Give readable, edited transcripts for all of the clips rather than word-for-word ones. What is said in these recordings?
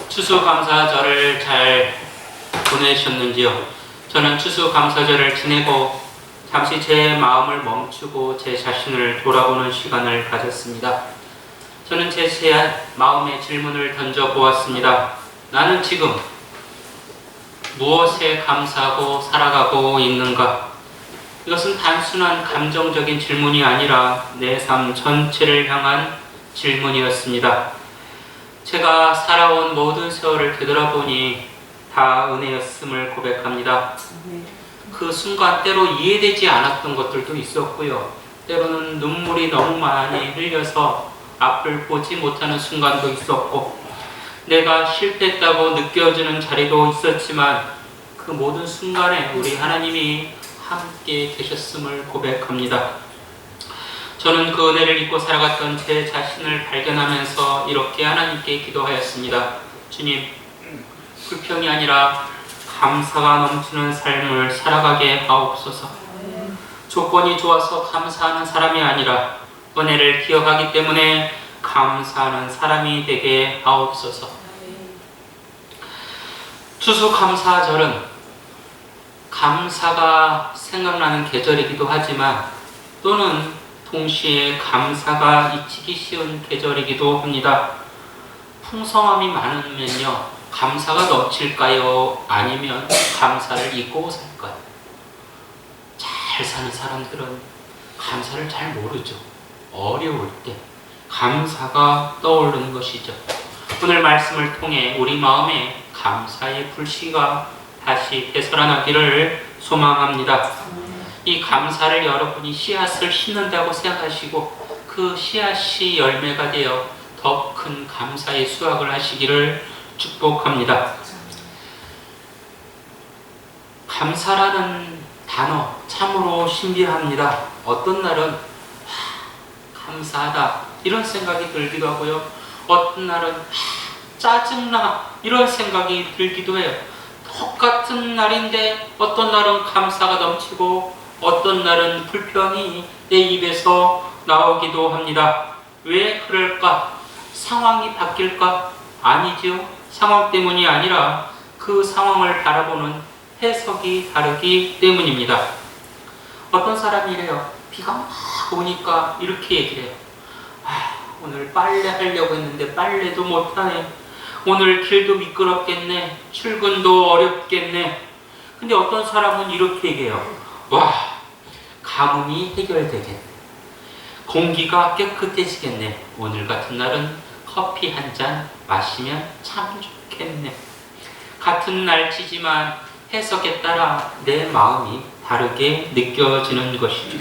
추수감사절을 잘 보내셨는지요? 저는 추수감사절을 지내고 잠시 제 마음을 멈추고 제 자신을 돌아보는 시간을 가졌습니다. 저는 제 마음의 질문을 던져보았습니다. 나는 지금 무엇에 감사하고 살아가고 있는가? 이것은 단순한 감정적인 질문이 아니라 내 삶 전체를 향한 질문이었습니다. 제가 살아온 모든 세월을 되돌아보니 다 은혜였음을 고백합니다. 그 순간 때로 이해되지 않았던 것들도 있었고요. 때로는 눈물이 너무 많이 흘려서 앞을 보지 못하는 순간도 있었고, 내가 실패했다고 느껴지는 자리도 있었지만 그 모든 순간에 우리 하나님이 함께 계셨음을 고백합니다. 저는 그 은혜를 잊고 살아갔던 제 자신을 발견하면서 이렇게 하나님께 기도하였습니다. 주님, 불평이 아니라 감사가 넘치는 삶을 살아가게 하옵소서. 조건이 좋아서 감사하는 사람이 아니라 은혜를 기억하기 때문에 감사하는 사람이 되게 하옵소서. 추수감사절은 감사가 생각나는 계절이기도 하지만 또는 동시에 감사가 잊히기 쉬운 계절이기도 합니다. 풍성함이 많으면요, 감사가 넘칠까요? 아니면 감사를 잊고 살까요? 잘 사는 사람들은 감사를 잘 모르죠. 어려울 때 감사가 떠오르는 것이죠. 오늘 말씀을 통해 우리 마음에 감사의 불씨가 다시 되살아나기를 소망합니다. 이 감사를 여러분이 씨앗을 심는다고 생각하시고 그 씨앗이 열매가 되어 더 큰 감사의 수확을 하시기를 축복합니다. 감사라는 단어 참으로 신비합니다. 어떤 날은 감사하다 이런 생각이 들기도 하고요. 어떤 날은 짜증나 이런 생각이 들기도 해요. 똑같은 날인데 어떤 날은 감사가 넘치고 어떤 날은 불평이 내 입에서 나오기도 합니다. 왜 그럴까? 상황이 바뀔까? 아니지요. 상황 때문이 아니라 그 상황을 바라보는 해석이 다르기 때문입니다. 어떤 사람이 이래요. 비가 막 오니까 이렇게 얘기를 해요. 오늘 빨래 하려고 했는데 빨래도 못하네. 오늘 길도 미끄럽겠네. 출근도 어렵겠네. 근데 어떤 사람은 이렇게 얘기해요. 가뭄이 해결되겠네. 공기가 깨끗해지겠네. 오늘 같은 날은 커피 한 잔 마시면 참 좋겠네. 같은 날치지만 해석에 따라 내 마음이 다르게 느껴지는 것이죠.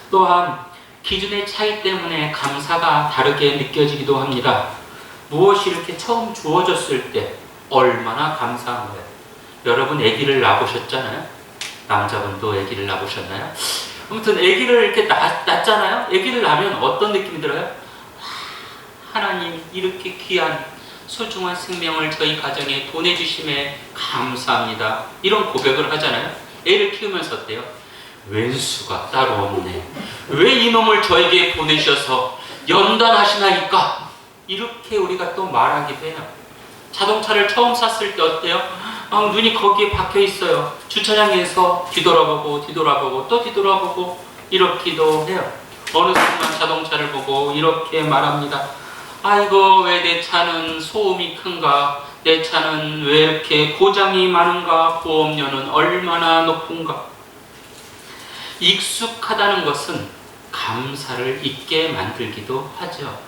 또한 기준의 차이 때문에 감사가 다르게 느껴지기도 합니다. 무엇이 이렇게 처음 주어졌을 때 얼마나 감사한 거예요. 여러분 아기를 낳으셨잖아요. 남자분도 아기를 낳으셨나요? 아무튼 아기를 이렇게 낳잖아요. 아기를 낳으면 어떤 느낌이 들어요? 하나님 이렇게 귀한 소중한 생명을 저희 가정에 보내주심에 감사합니다. 이런 고백을 하잖아요. 애를 키우면서 어때요? 왼수가 따로 없네. 왜 이놈을 저에게 보내셔서 연단하시나이까? 이렇게 우리가 또 말하기도 해요. 자동차를 처음 샀을 때 어때요? 눈이 거기에 박혀 있어요. 주차장에서 뒤돌아보고 또 뒤돌아보고 이렇기도 해요. 어느 순간 자동차를 보고 이렇게 말합니다. 아이고, 왜 내 차는 소음이 큰가? 내 차는 왜 이렇게 고장이 많은가? 보험료는 얼마나 높은가? 익숙하다는 것은 감사를 잊게 만들기도 하죠.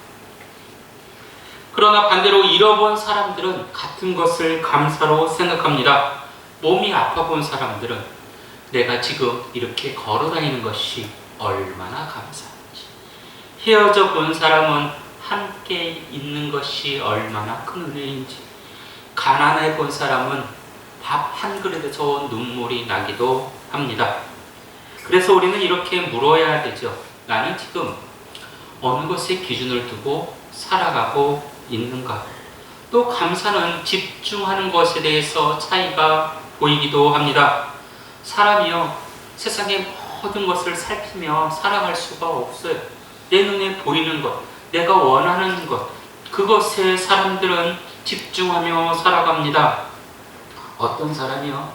그러나 반대로 잃어본 사람들은 같은 것을 감사로 생각합니다. 몸이 아파본 사람들은 내가 지금 이렇게 걸어다니는 것이 얼마나 감사한지, 헤어져 본 사람은 함께 있는 것이 얼마나 큰 은혜인지, 가난해 본 사람은 밥 한 그릇에서 눈물이 나기도 합니다. 그래서 우리는 이렇게 물어야 되죠. 나는 지금 어느 것에 기준을 두고 살아가고 있는가? 또 감사는 집중하는 것에 대해서 차이가 보이기도 합니다. 사람이요, 세상의 모든 것을 살피며 살아갈 수가 없어요. 내 눈에 보이는 것, 내가 원하는 것, 그것에 사람들은 집중하며 살아갑니다. 어떤 사람이요?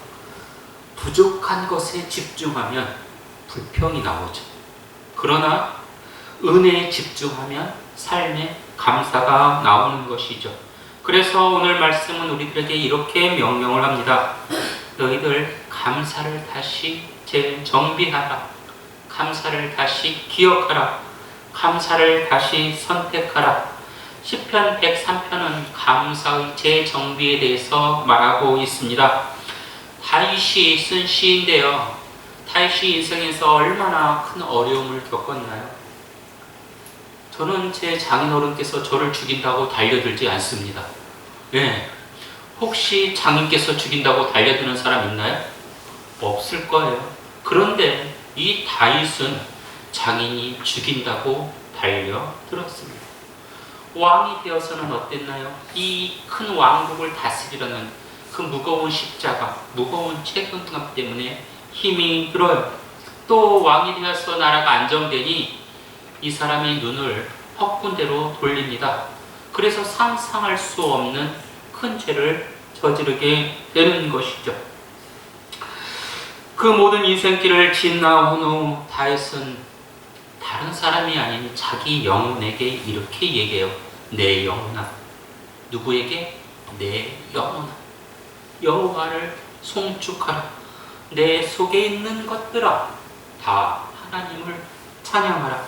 부족한 것에 집중하면 불평이 나오죠. 그러나 은혜에 집중하면 삶에 감사가 나오는 것이죠. 그래서 오늘 말씀은 우리들에게 이렇게 명령을 합니다. 너희들 감사를 다시 재정비하라. 감사를 다시 기억하라. 감사를 다시 선택하라. 시편 103편은 감사의 재정비에 대해서 말하고 있습니다. 다윗이 쓴 시인데요. 다윗이 인생에서 얼마나 큰 어려움을 겪었나요? 저는 제 장인어른께서 저를 죽인다고 달려들지 않습니다. 네. 혹시 장인께서 죽인다고 달려드는 사람 있나요? 없을 거예요. 그런데 이 다윗은 장인이 죽인다고 달려들었습니다. 왕이 되어서는 어땠나요? 이 큰 왕국을 다스리려는 그 무거운 십자가, 무거운 책임감 때문에 힘이 들어요. 또 왕이 되어서 나라가 안정되니 이 사람의 눈을 헛군대로 돌립니다. 그래서 상상할 수 없는 큰 죄를 저지르게 되는 것이죠. 그 모든 인생길을 지나온 후 다윗은 다른 사람이 아닌 자기 영혼에게 이렇게 얘기해요. 내 영혼아. 누구에게? 내 영혼아. 여호와를 송축하라. 내 속에 있는 것들아 다 하나님을 찬양하라.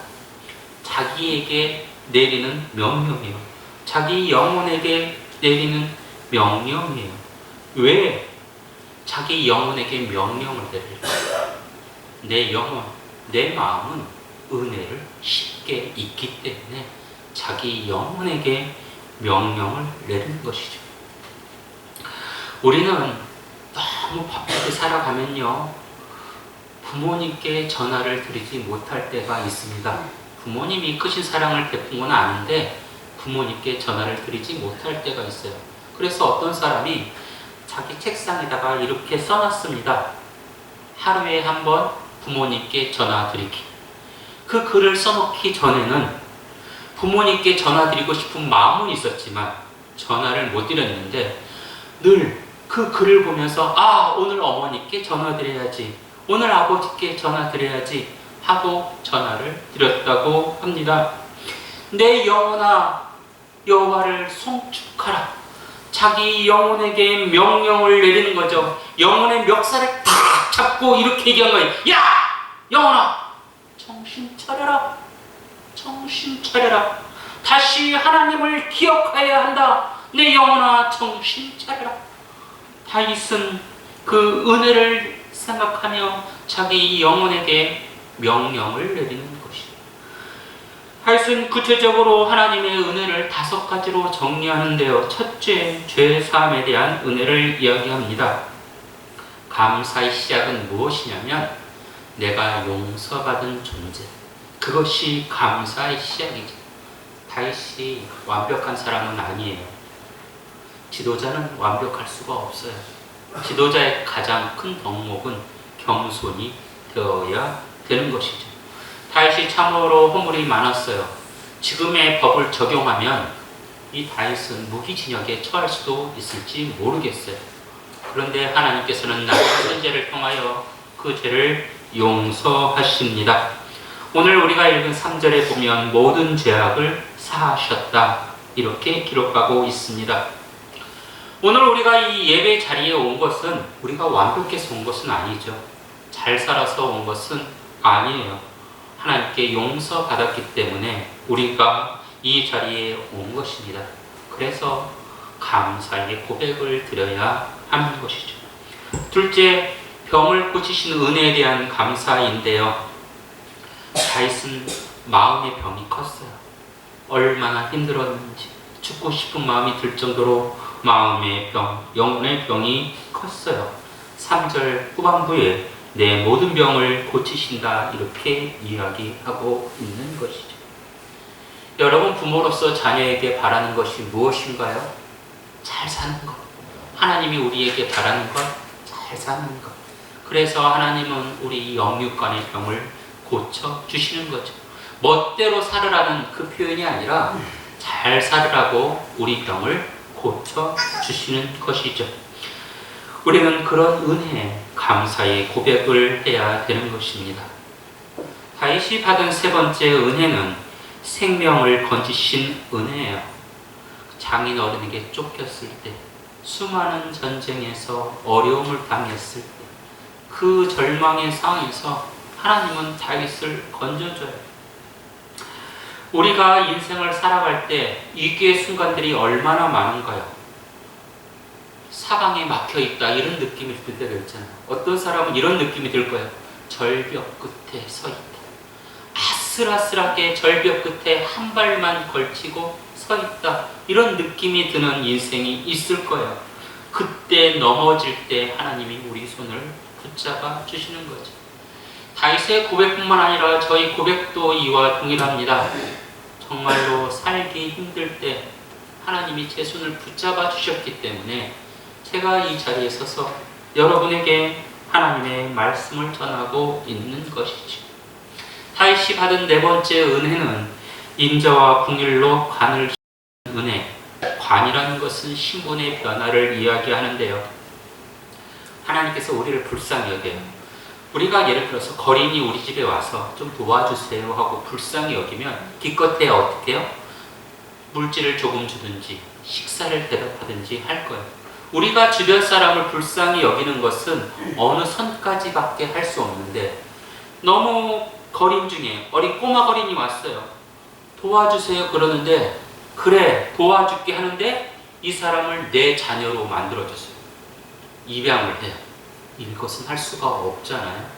자기에게 내리는 명령이에요. 자기 영혼에게 내리는 명령이에요. 왜 자기 영혼에게 명령을 내릴까요? 내 영혼, 내 마음은 은혜를 쉽게 잊기 때문에 자기 영혼에게 명령을 내리는 것이죠. 우리는 너무 바쁘게 살아가면요, 부모님께 전화를 드리지 못할 때가 있습니다. 부모님이 크신 사랑을 베푼 건 아는데 부모님께 전화를 드리지 못할 때가 있어요. 그래서 어떤 사람이 자기 책상에다가 이렇게 써놨습니다. 하루에 한 번 부모님께 전화드리기. 그 글을 써놓기 전에는 부모님께 전화드리고 싶은 마음은 있었지만 전화를 못 드렸는데 늘 그 글을 보면서 오늘 어머니께 전화드려야지, 오늘 아버지께 전화드려야지 하고 전화를 드렸다고 합니다. 내 영혼아 여호와를 송축하라. 자기 영혼에게 명령을 내리는 거죠. 영혼의 멱살에 탁 잡고 이렇게 얘기한 거예요. 야! 영혼아! 정신 차려라. 정신 차려라. 다시 하나님을 기억해야 한다. 내 영혼아 정신 차려라. 다윗은 그 은혜를 생각하며 자기 영혼에게 명령을 내리는 것이다. 다윗은 구체적으로 하나님의 은혜를 5가지로 정리하는데요. 첫째, 죄 사함에 대한 은혜를 이야기합니다. 감사의 시작은 무엇이냐면 내가 용서받은 존재, 그것이 감사의 시작이죠. 다윗이 완벽한 사람은 아니에요. 지도자는 완벽할 수가 없어요. 지도자의 가장 큰 덕목은 겸손이 되어야 되는 것이죠. 다윗이 참으로 허물이 많았어요. 지금의 법을 적용하면 이 다윗은 무기징역에 처할 수도 있을지 모르겠어요. 그런데 하나님께서는 나의 선제를 통하여 그 죄를 용서하십니다. 오늘 우리가 읽은 3절에 보면 모든 죄악을 사하셨다 이렇게 기록하고 있습니다. 오늘 우리가 이 예배 자리에 온 것은 우리가 완벽해서 온 것은 아니죠. 잘 살아서 온 것은 아니에요. 하나님께 용서받았기 때문에 우리가 이 자리에 온 것입니다. 그래서 감사의 고백을 드려야 하는 것이죠. 둘째, 병을 고치신 은혜에 대한 감사인데요. 다윗은 마음의 병이 컸어요. 얼마나 힘들었는지 죽고 싶은 마음이 들 정도로 마음의 병, 영혼의 병이 컸어요. 3절 후반부에 내 모든 병을 고치신다 이렇게 이야기하고 있는 것이죠. 여러분 부모로서 자녀에게 바라는 것이 무엇인가요? 잘 사는 것. 하나님이 우리에게 바라는 것, 잘 사는 것. 그래서 하나님은 우리 영육간의 병을 고쳐주시는 거죠. 멋대로 살으라는 그 표현이 아니라 잘 살으라고 우리 병을 고쳐주시는 것이죠. 우리는 그런 은혜에 감사의 고백을 해야 되는 것입니다. 다윗이 받은 세 번째 은혜는 생명을 건지신 은혜예요. 장인 어른에게 쫓겼을 때, 수많은 전쟁에서 어려움을 당했을 때, 그 절망의 상황에서 하나님은 다윗을 건져줘요. 우리가 인생을 살아갈 때 위기의 순간들이 얼마나 많은가요? 사방에 막혀있다 이런 느낌이 들 때가 있잖아요. 어떤 사람은 이런 느낌이 들 거예요. 절벽 끝에 서 있다. 아슬아슬하게 절벽 끝에 한 발만 걸치고 서 있다. 이런 느낌이 드는 인생이 있을 거예요. 그때 넘어질 때 하나님이 우리 손을 붙잡아 주시는 거죠. 다윗의 고백뿐만 아니라 저희 고백도 이와 동일합니다. 정말로 살기 힘들 때 하나님이 제 손을 붙잡아 주셨기 때문에 제가 이 자리에 서서 여러분에게 하나님의 말씀을 전하고 있는 것이죠. 다윗이 받은 네 번째 은혜는 인자와 긍휼로 관을 씌우는 은혜. 관이라는 것은 신분의 변화를 이야기하는데요. 하나님께서 우리를 불쌍히 여겨요. 우리가 예를 들어서 거린이 우리 집에 와서 좀 도와주세요 하고 불쌍히 여기면 기껏해 어떻게 해요? 물질을 조금 주든지 식사를 대접하든지 할 거예요. 우리가 주변 사람을 불쌍히 여기는 것은 어느 선까지밖에 할 수 없는데, 너무 거린 중에 어린 꼬마 거린이 왔어요. 도와주세요 그러는데, 그래 도와줄게 하는데 이 사람을 내 자녀로 만들어줬어요. 입양을 해요. 이것은 할 수가 없잖아요.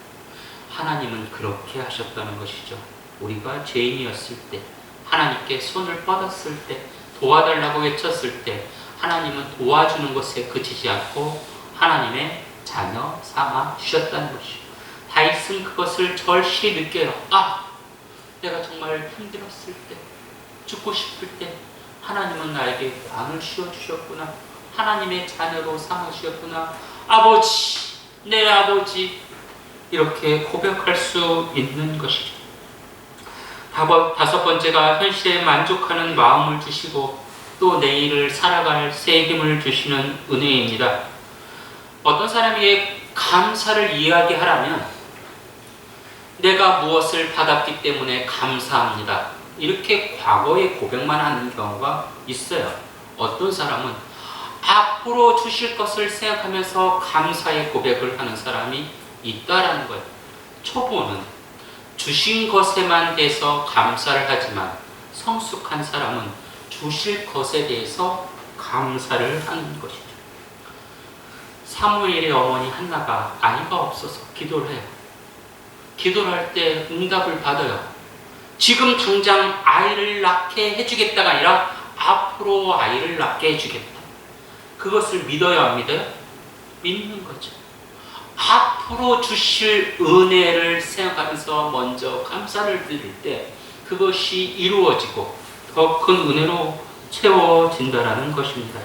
하나님은 그렇게 하셨다는 것이죠. 우리가 죄인이었을 때, 하나님께 손을 뻗었을 때, 도와달라고 외쳤을 때 하나님은 도와주는 것에 그치지 않고 하나님의 자녀 삼아 주셨다는 것이죠. 다윗은 그것을 절실히 느껴요. 내가 정말 힘들었을 때, 죽고 싶을 때 하나님은 나에게 관을 씌워주셨구나. 하나님의 자녀로 삼아주셨구나. 아버지, 내 아버지, 이렇게 고백할 수 있는 것이죠. 다섯 번째가 현실에 만족하는 마음을 주시고 또 내일을 살아갈 새 힘을 주시는 은혜입니다. 어떤 사람에게 감사를 이야기하라면 내가 무엇을 받았기 때문에 감사합니다. 이렇게 과거의 고백만 하는 경우가 있어요. 어떤 사람은 앞으로 주실 것을 생각하면서 감사의 고백을 하는 사람이 있다라는 거예요. 초보는 주신 것에만 대해서 감사를 하지만 성숙한 사람은 주실 것에 대해서 감사를 하는 것이죠. 사무엘의 어머니 한나가 아이가 없어서 기도를 해요. 기도를 할 때 응답을 받아요. 지금 당장 아이를 낳게 해주겠다가 아니라 앞으로 아이를 낳게 해주겠다. 그것을 믿어요, 안 믿어요? 믿는 거죠. 앞으로 주실 은혜를 생각하면서 먼저 감사를 드릴 때 그것이 이루어지고 더 큰 은혜로 채워진다는 것입니다.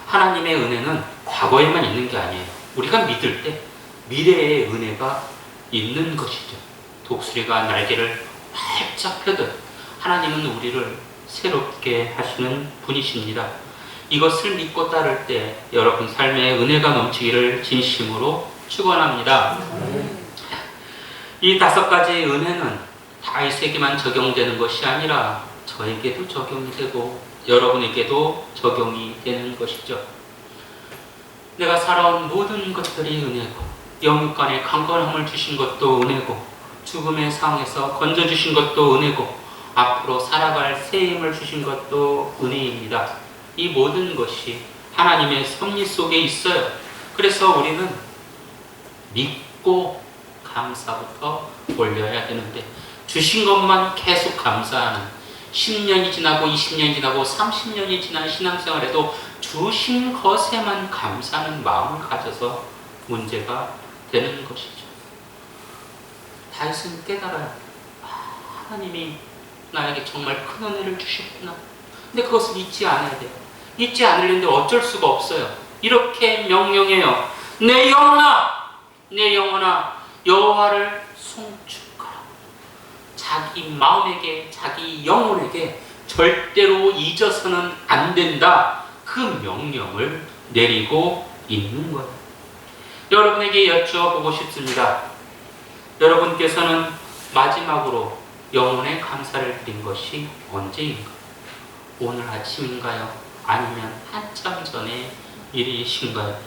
하나님의 은혜는 과거에만 있는 게 아니에요. 우리가 믿을 때 미래의 은혜가 있는 것이죠. 독수리가 날개를 활짝 펴듯 하나님은 우리를 새롭게 하시는 분이십니다. 이것을 믿고 따를 때 여러분 삶에 은혜가 넘치기를 진심으로 축원합니다. 이 다섯 가지의 은혜는 다윗에게만 적용되는 것이 아니라 저에게도 적용이 되고 여러분에게도 적용이 되는 것이죠. 내가 살아온 모든 것들이 은혜고, 영육간의 강건함을 주신 것도 은혜고, 죽음의 상황에서 건져주신 것도 은혜고, 앞으로 살아갈 새 힘을 주신 것도 은혜입니다. 이 모든 것이 하나님의 섭리 속에 있어요. 그래서 우리는 믿고 감사부터 올려야 되는데, 주신 것만 계속 감사하는 10년이 지나고 20년이 지나고 30년이 지난 신앙생활에도 주신 것에만 감사하는 마음을 가져서 문제가 되는 것이죠. 다윗은 깨달아요. 하나님이 나에게 정말 큰 은혜를 주셨구나. 근데 그것을 잊지 않아야 돼요. 잊지 않으려는데 어쩔 수가 없어요. 이렇게 명령해요. 내 영혼아, 내 영혼아, 여호와를 송축하라. 자기 마음에게, 자기 영혼에게 절대로 잊어서는 안 된다. 그 명령을 내리고 있는 거예요. 여러분에게 여쭤보고 싶습니다. 여러분께서는 마지막으로 영혼의 감사를 드린 것이 언제인가? 오늘 아침인가요? 아니면 한참 전의 일이신가요?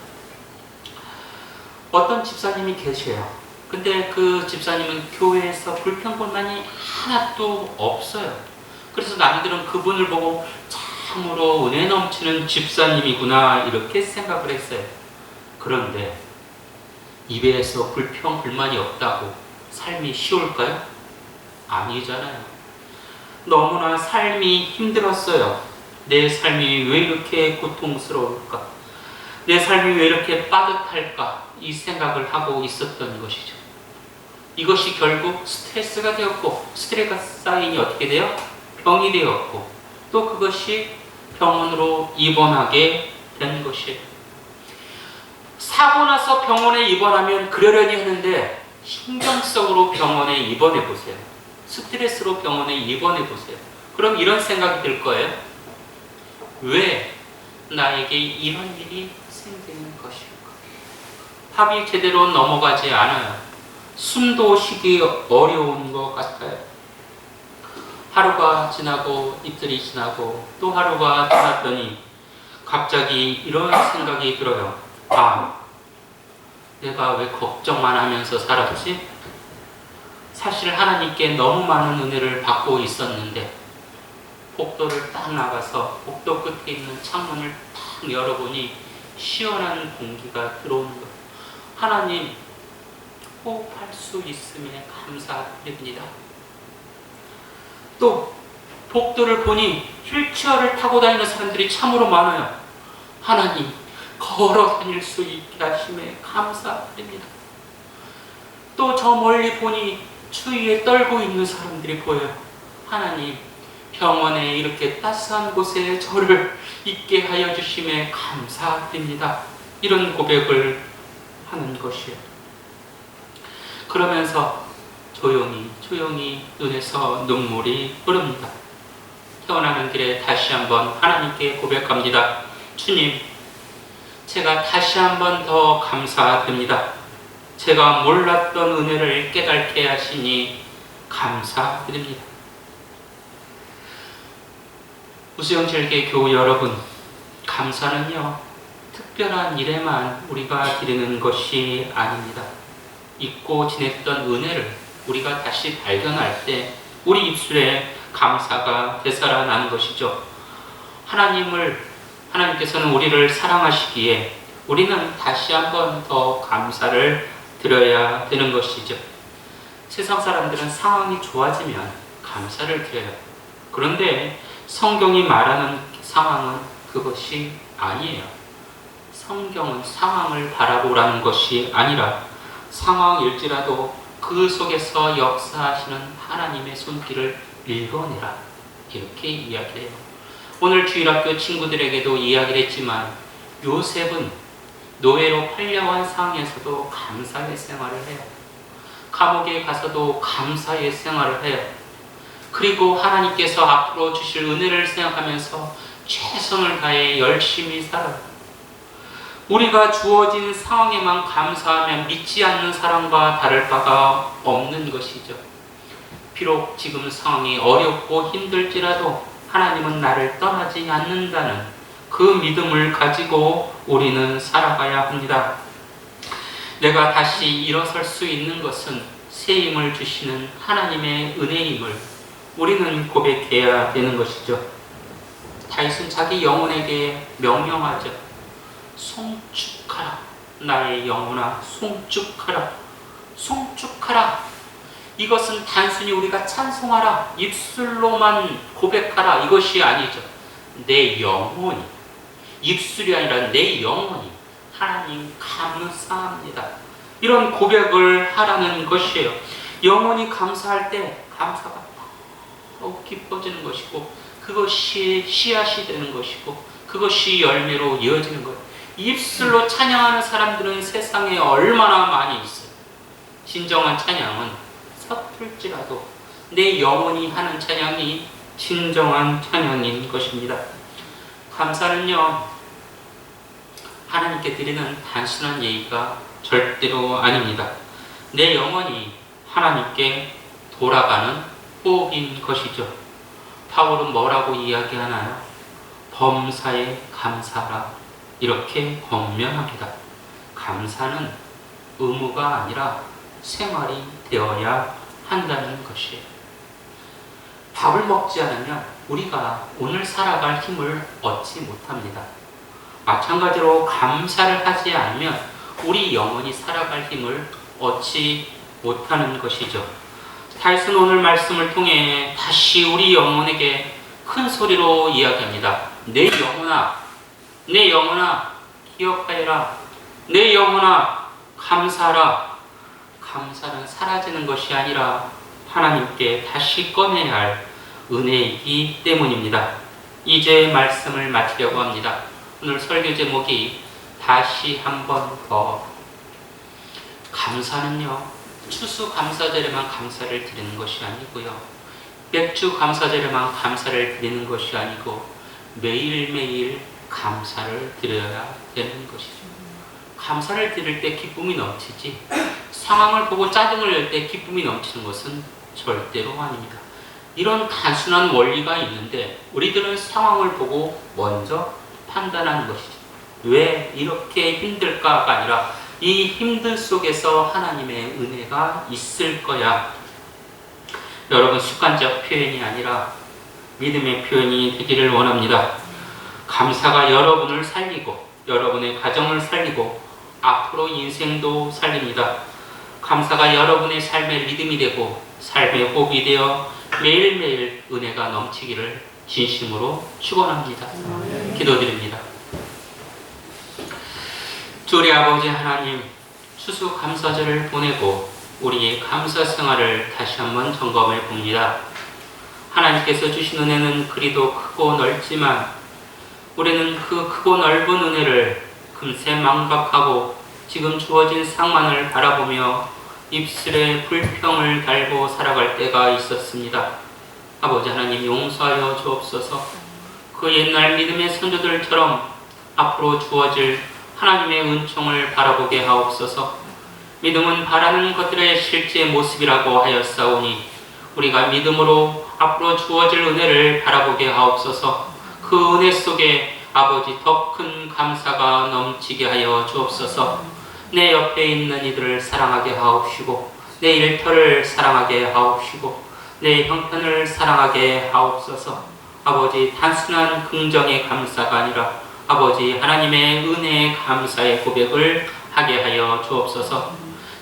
어떤 집사님이 계세요. 근데 그 집사님은 교회에서 불평불만이 하나도 없어요. 그래서 남들은 그분을 보고 참으로 은혜 넘치는 집사님이구나 이렇게 생각을 했어요. 그런데 입에서 불평불만이 없다고 삶이 쉬울까요? 아니잖아요. 너무나 삶이 힘들었어요. 내 삶이 왜 이렇게 고통스러울까? 내 삶이 왜 이렇게 빠듯할까? 이 생각을 하고 있었던 것이죠. 이것이 결국 스트레스가 되었고, 스트레스가 쌓이니 어떻게 돼요? 병이 되었고, 또 그것이 병원으로 입원하게 된 것이에요. 사고 나서 병원에 입원하면 그러려니 하는데 신경성으로 병원에 입원해 보세요. 스트레스로 병원에 입원해 보세요. 그럼 이런 생각이 들 거예요. 왜 나에게 이런 일이 생기는 것일까? 합이 제대로 넘어가지 않아요. 숨도 쉬기 어려운 것 같아요. 하루가 지나고 이틀이 지나고 또 하루가 지났더니 갑자기 이런 생각이 들어요. 아, 내가 왜 걱정만 하면서 살았지? 사실 하나님께 너무 많은 은혜를 받고 있었는데 복도를 딱 나가서 복도 끝에 있는 창문을 딱 열어보니 시원한 공기가 들어오는 거예요. 하나님, 호흡할 수 있음에 감사드립니다. 또 복도를 보니 휠체어를 타고 다니는 사람들이 참으로 많아요. 하나님, 걸어 다닐 수 있게 하심에 감사드립니다. 또 저 멀리 보니 추위에 떨고 있는 사람들이 보여요. 하나님, 병원에 이렇게 따스한 곳에 저를 있게 하여 주심에 감사드립니다. 이런 고백을 하는 것이에요. 그러면서 조용히 눈에서 눈물이 흐릅니다. 태어나는 길에 다시 한번 하나님께 고백합니다. 주님, 제가 다시 한번 더 감사드립니다. 제가 몰랐던 은혜를 깨닫게 하시니 감사드립니다. 우수영절개 교우 여러분, 감사는요, 특별한 일에만 우리가 드리는 것이 아닙니다. 잊고 지냈던 은혜를 우리가 다시 발견할 때 우리 입술에 감사가 되살아나는 것이죠. 하나님께서는 우리를 사랑하시기에 우리는 다시 한번 더 감사를 드려야 되는 것이죠. 세상 사람들은 상황이 좋아지면 감사를 드려요. 그런데 성경이 말하는 상황은 그것이 아니에요. 성경은 상황을 바라보라는 것이 아니라 상황일지라도 그 속에서 역사하시는 하나님의 손길을 읽어내라, 이렇게 이야기해요. 오늘 주일학교 친구들에게도 이야기를 했지만 요셉은 노예로 팔려간 상황에서도 감사의 생활을 해요. 감옥에 가서도 감사의 생활을 해요. 그리고 하나님께서 앞으로 주실 은혜를 생각하면서 최선을 다해 열심히 살아요. 우리가 주어진 상황에만 감사하면 믿지 않는 사람과 다를 바가 없는 것이죠. 비록 지금 상황이 어렵고 힘들지라도 하나님은 나를 떠나지 않는다는 그 믿음을 가지고 우리는 살아가야 합니다. 내가 다시 일어설 수 있는 것은 새 힘을 주시는 하나님의 은혜임을 우리는 고백해야 되는 것이죠. 다윗은 자기 영혼에게 명령하죠. 송축하라, 나의 영혼아, 송축하라, 송축하라. 이것은 단순히 우리가 찬송하라, 입술로만 고백하라, 이것이 아니죠. 내 영혼이, 입술이 아니라 내 영혼이 하나님 감사합니다, 이런 고백을 하라는 것이에요. 영혼이 감사할 때 감사가 더욱 깊어지는 것이고, 그것이 씨앗이 되는 것이고, 그것이 열매로 이어지는 거예요. 입술로 찬양하는 사람들은 세상에 얼마나 많이 있어요. 진정한 찬양은 서툴지라도 내 영혼이 하는 찬양이 진정한 찬양인 것입니다. 감사는요, 하나님께 드리는 단순한 예의가 절대로 아닙니다. 내 영혼이 하나님께 돌아가는 호흡인 것이죠. 바울은 뭐라고 이야기하나요? 범사에 감사라, 이렇게 권면합니다. 감사는 의무가 아니라 생활이 되어야 한다는 것이에요. 밥을 먹지 않으면 우리가 오늘 살아갈 힘을 얻지 못합니다. 마찬가지로 감사를 하지 않으면 우리 영혼이 살아갈 힘을 얻지 못하는 것이죠. 다윗은 오늘 말씀을 통해 다시 우리 영혼에게 큰 소리로 이야기합니다. 내 영혼아, 내 영혼아, 기억하여라. 내 영혼아, 감사하라. 감사는 사라지는 것이 아니라 하나님께 다시 꺼내야 할 은혜이기 때문입니다. 이제 말씀을 마치려고 합니다. 오늘 설교 제목이 다시 한 번 더. 감사는요, 추수감사절에만 감사를 드리는 것이 아니고요, 맥주 감사절에만 감사를 드리는 것이 아니고 매일매일 감사를 드려야 되는 것이죠. 감사를 드릴 때 기쁨이 넘치지, 상황을 보고 짜증을 낼 때 기쁨이 넘치는 것은 절대로 아닙니다. 이런 단순한 원리가 있는데 우리들은 상황을 보고 먼저 판단하는 것이죠. 왜 이렇게 힘들까가 아니라 이 힘든 속에서 하나님의 은혜가 있을 거야. 여러분, 습관적 표현이 아니라 믿음의 표현이 되기를 원합니다. 감사가 여러분을 살리고 여러분의 가정을 살리고 앞으로 인생도 살립니다. 감사가 여러분의 삶의 리듬이 되고 삶의 호흡이 되어 매일매일 은혜가 넘치기를 진심으로 축원합니다. 기도드립니다. 우리 아버지 하나님, 추수감사절을 보내고 우리의 감사 생활을 다시 한번 점검해 봅니다. 하나님께서 주신 은혜는 그리도 크고 넓지만 우리는 그 크고 넓은 은혜를 금세 망각하고 지금 주어진 상황을 바라보며 입술에 불평을 달고 살아갈 때가 있었습니다. 아버지 하나님, 용서하여 주옵소서. 그 옛날 믿음의 선조들처럼 앞으로 주어질 하나님의 은총을 바라보게 하옵소서. 믿음은 바라는 것들의 실제 모습이라고 하였사오니 우리가 믿음으로 앞으로 주어질 은혜를 바라보게 하옵소서. 그 은혜 속에 아버지 더 큰 감사가 넘치게 하여 주옵소서. 내 옆에 있는 이들을 사랑하게 하옵시고 내 일터를 사랑하게 하옵시고 내 형편을 사랑하게 하옵소서. 아버지, 단순한 긍정의 감사가 아니라 아버지 하나님의 은혜의 감사의 고백을 하게 하여 주옵소서.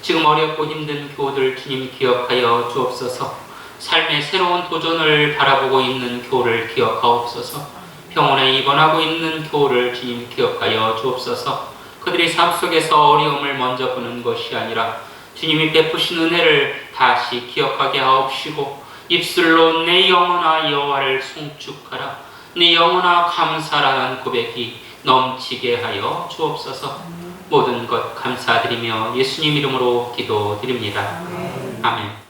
지금 어렵고 힘든 교우들 주님 기억하여 주옵소서. 삶의 새로운 도전을 바라보고 있는 교우를 기억하옵소서. 병원에 입원하고 있는 교우를 주님 기억하여 주옵소서. 그들이 삶 속에서 어려움을 먼저 보는 것이 아니라 주님이 베푸신 은혜를 다시 기억하게 하옵시고 입술로 내 영혼아 여호와를 송축하라, 내 영혼아 감사라는 고백이 넘치게 하여 주옵소서. 모든 것 감사드리며 예수님 이름으로 기도드립니다. 아멘.